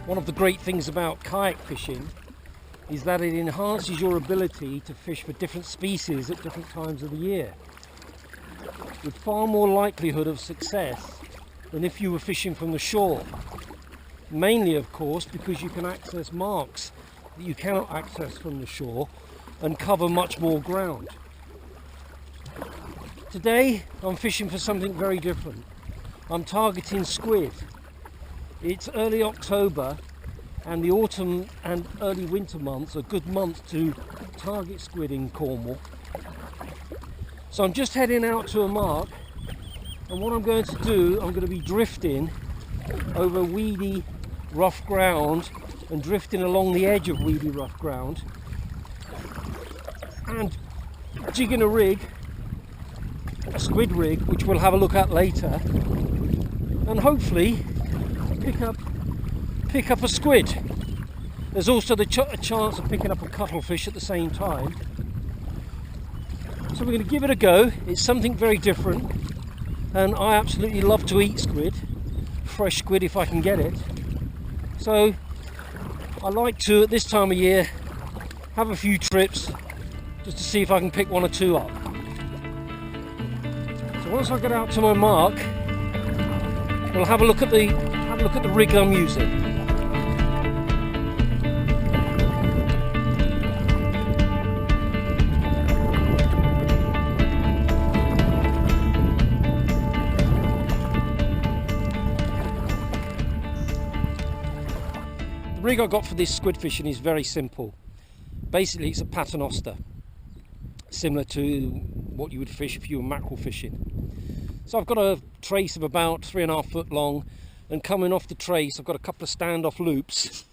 One of the great things about kayak fishing is that it enhances your ability to fish for different species at different times of the year, with far more likelihood of success than if you were fishing from the shore. Mainly, of course, because you can access marks that you cannot access from the shore and cover much more ground. Today I'm fishing for something very different. I'm targeting squid. It's early October, and the autumn and early winter months are good months to target squid in Cornwall. So I'm just heading out to a mark, and what I'm going to do, I'm going to be drifting over weedy rough ground and drifting along the edge of weedy rough ground and jigging a rig, a squid rig, which we'll have a look at later, and hopefully pick up a squid. There's also a chance of picking up a cuttlefish at the same time. So we're going to give it a go. It's something very different, and I absolutely love to eat squid, fresh squid if I can get it. So I like to, at this time of year, have a few trips just to see if I can pick one or two up. So once I get out to my mark, we'll have a look at the rig I'm using. The rig I got for this squid fishing is very simple. Basically, it's a paternoster, similar to what you would fish if you were mackerel fishing. So I've got a trace of about 3.5 foot long, and coming off the trace I've got a couple of standoff loops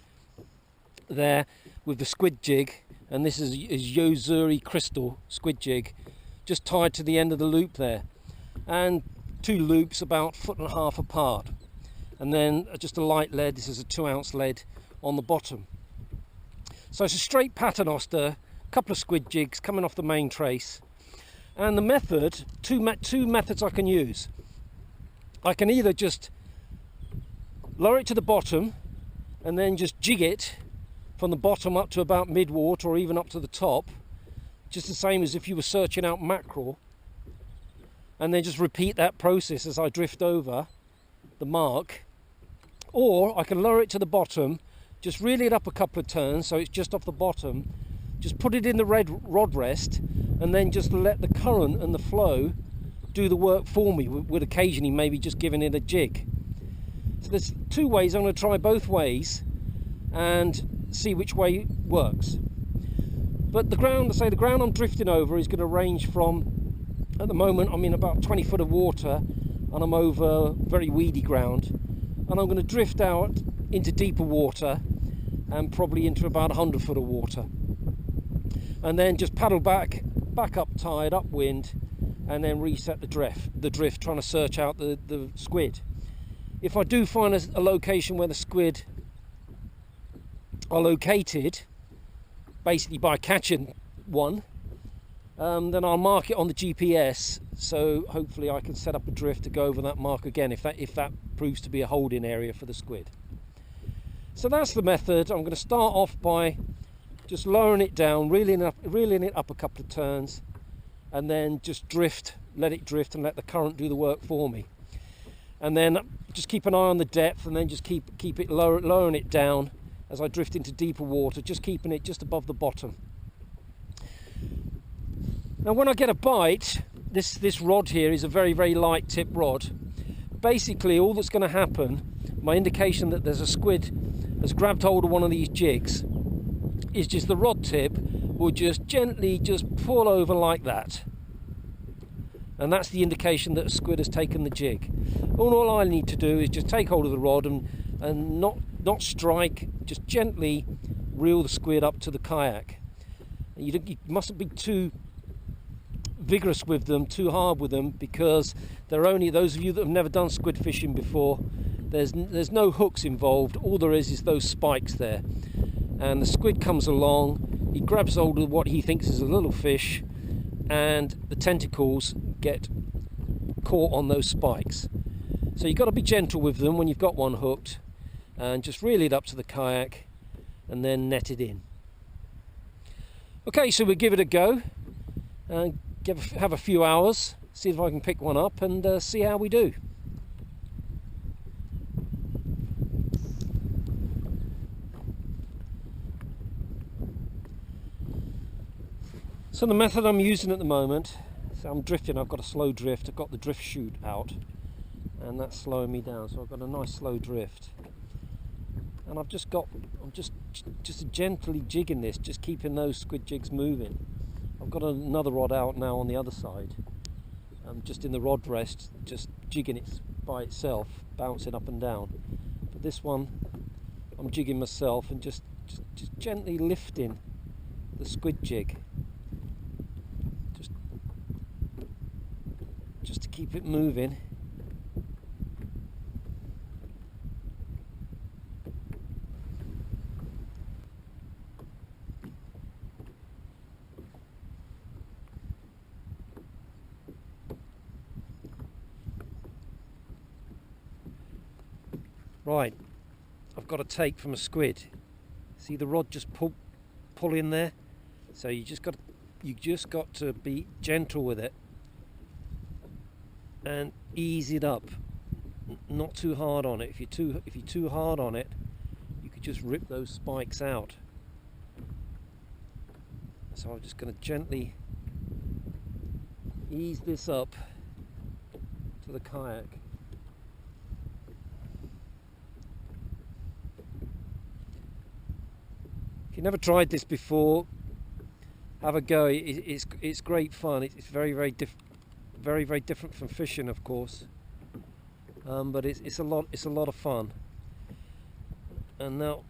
there with the squid jig, and this is Yo-Zuri Crystal Squid Jig, just tied to the end of the loop there, and 2 loops about 1.5 foot apart, and then just a light lead. This is a 2-ounce lead on the bottom. So it's a straight paternoster, a couple of squid jigs coming off the main trace. And the method, two methods I can use. I can either just lower it to the bottom and then just jig it from the bottom up to about mid-water, or even up to the top, just the same as if you were searching out mackerel, and then just repeat that process as I drift over the mark. Or I can lower it to the bottom, just reel it up a couple of turns so it's just off the bottom, just put it in the red rod rest, and then just let the current and the flow do the work for me, with occasionally maybe just giving it a jig. So there's 2 ways. I'm going to try both ways and see which way works. But the ground I'm drifting over is going to range from, at the moment I'm in about 20 foot of water and I'm over very weedy ground, and I'm going to drift out into deeper water and probably into about 100 foot of water, and then just paddle back up tide, upwind, and then reset the drift, trying to search out the squid. If I do find a location where the squid are located, basically by catching one, then I'll mark it on the GPS, so hopefully I can set up a drift to go over that mark again if that proves to be a holding area for the squid. So that's the method. I'm going to start off by just lowering it down, reeling it up a couple of turns, and then just let it drift and let the current do the work for me. And then just keep an eye on the depth, and then just keep it lowering it down as I drift into deeper water, just keeping it just above the bottom. Now when I get a bite, this rod here is a very, very light tip rod. Basically all that's going to happen, my indication that there's a squid has grabbed hold of one of these jigs, is just the rod tip will just gently just pull over like that, and that's the indication that a squid has taken the jig. All I need to do is just take hold of the rod and not strike, just gently reel the squid up to the kayak. You mustn't be too vigorous with them, too hard with them, because they're only, those of you that have never done squid fishing before, there's no hooks involved. All there is those spikes there, and the squid comes along, he grabs hold of what he thinks is a little fish, and the tentacles get caught on those spikes. So you've got to be gentle with them when you've got one hooked, and just reel it up to the kayak and then net it in. Okay, so we'll give it a go and have a few hours, see if I can pick one up and see how we do. So the method I'm using at the moment, so I'm drifting, I've got a slow drift, I've got the drift chute out and that's slowing me down, so I've got a nice slow drift. And I'm just gently jigging this, just keeping those squid jigs moving. I've got another rod out now on the other side. I'm just in the rod rest, just jigging it by itself, bouncing up and down. But this one, I'm jigging myself and just gently lifting the squid jig. Just to keep it moving. Right, I've got a take from a squid. See the rod just pull in there? So you just got to be gentle with it and ease it up. Not too hard on it. If you're too hard on it, you could just rip those spikes out. So I'm just going to gently ease this up to the kayak. If you've never tried this before, have a go. It's great fun. It's very different from fishing, of course, but it's a lot of fun. And now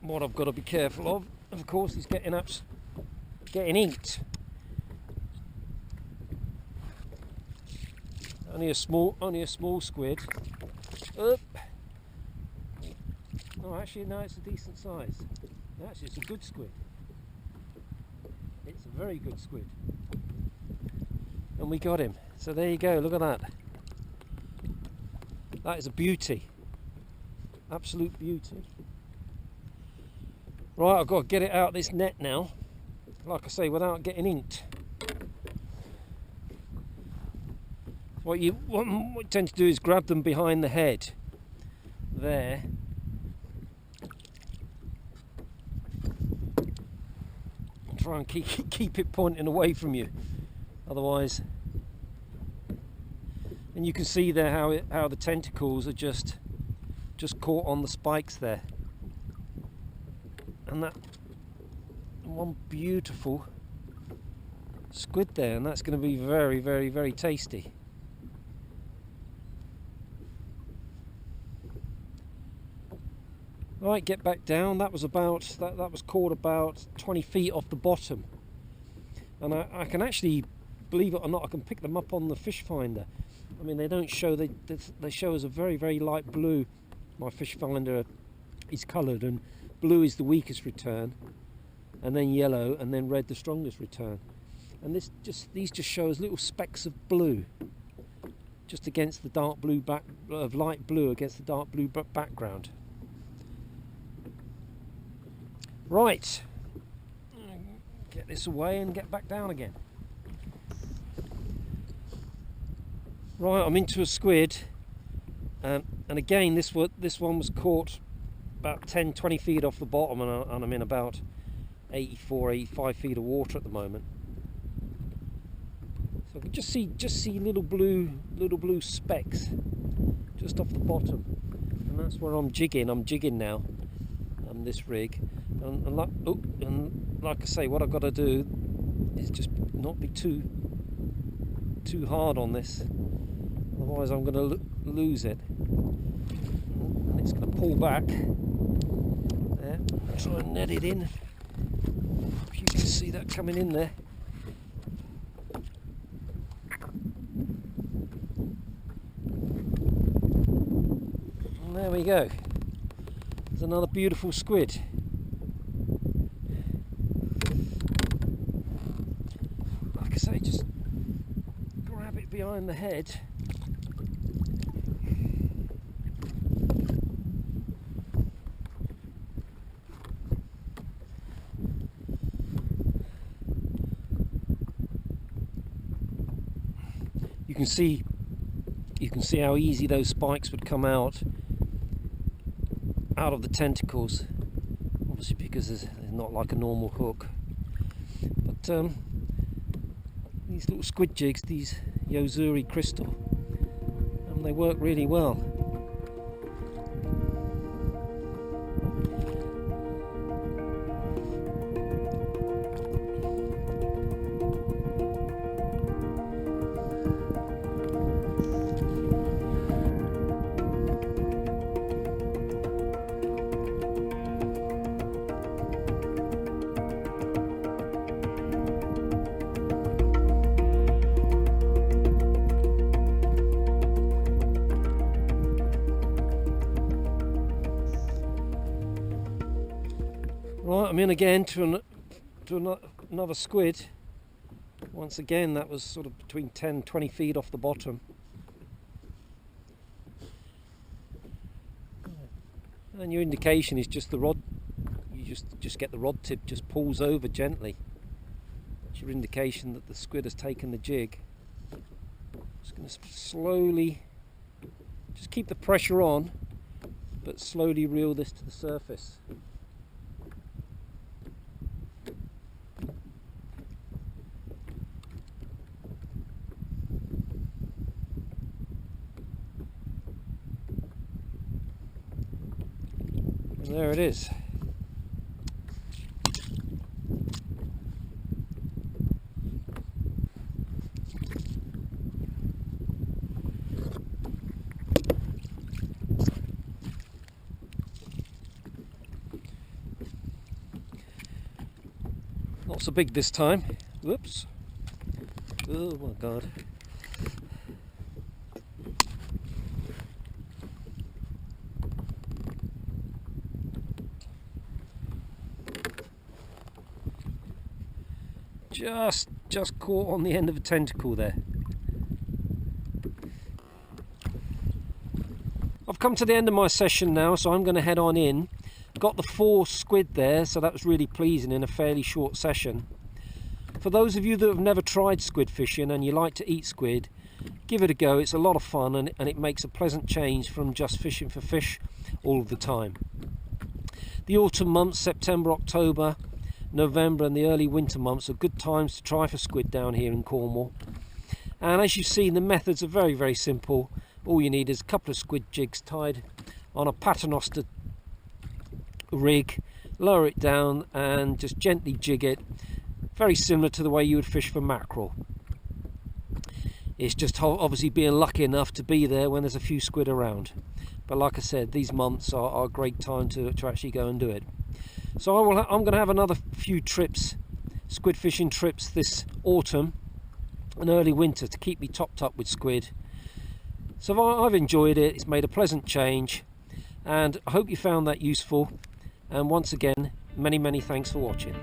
what I've got to be careful of course, is getting inked. Only a small squid. Oh, actually, no, it's a decent size. Actually, it's a good squid. It's a very good squid. And we got him. So there you go, look at that. That is a beauty. Absolute beauty. Right, I've got to get it out of this net now. Like I say, without getting inked. What you tend to do is grab them behind the head. There. Try and keep it pointing away from you, otherwise. And you can see there how the tentacles are just caught on the spikes there, and that one beautiful squid there, and that's going to be very tasty. Right, get back down. That was caught about 20 feet off the bottom, and I can actually, believe it or not, I can pick them up on the fish finder. I mean, they don't show, they show as a very light blue. My fish finder is coloured, and blue is the weakest return, and then yellow, and then red the strongest return. And these just show as little specks of blue, just against the dark blue light blue against the dark blue background. Right, get this away and get back down again. Right, I'm into a squid, and again this one was caught about 10-20 feet off the bottom, and I'm in about 84-85 feet of water at the moment. So I can just see little blue specks just off the bottom, and that's where I'm jigging. I'm jigging now on this rig. And like I say, what I've got to do is just not be too hard on this, otherwise I'm going to lose it. And it's going to pull back. There, try and net it in. If you can see that coming in there. And there we go. There's another beautiful squid. Say, just grab it behind the head You can see how easy those spikes would come out of the tentacles, obviously because it's not like a normal hook. But these little squid jigs, these Yo-Zuri Crystal, they work really well. Right, I'm in again to another squid. Once again, that was sort of between 10 and 20 feet off the bottom. And your indication is just the rod. You just get the rod tip just pulls over gently. That's your indication that the squid has taken the jig. Just going to slowly, just keep the pressure on, but slowly reel this to the surface. And there it is. Not so big this time. Whoops. Oh my God. Just caught on the end of a tentacle there. I've come to the end of my session now, so I'm going to head on in. Got the 4 squid there, so that was really pleasing in a fairly short session. For those of you that have never tried squid fishing and you like to eat squid, give it a go. It's a lot of fun, and it makes a pleasant change from just fishing for fish all of the time. The autumn months, September, October, November and the early winter months are good times to try for squid down here in Cornwall. And as you've seen, the methods are very, very simple. All you need is a couple of squid jigs tied on a paternoster rig, lower it down and just gently jig it, very similar to the way you would fish for mackerel. It's just obviously being lucky enough to be there when there's a few squid around. But like I said, these months are a great time to actually go and do it. So I'm going to have another few trips, squid fishing trips this autumn and early winter to keep me topped up with squid. So I've enjoyed it. It's made a pleasant change, and I hope you found that useful. And once again, many thanks for watching.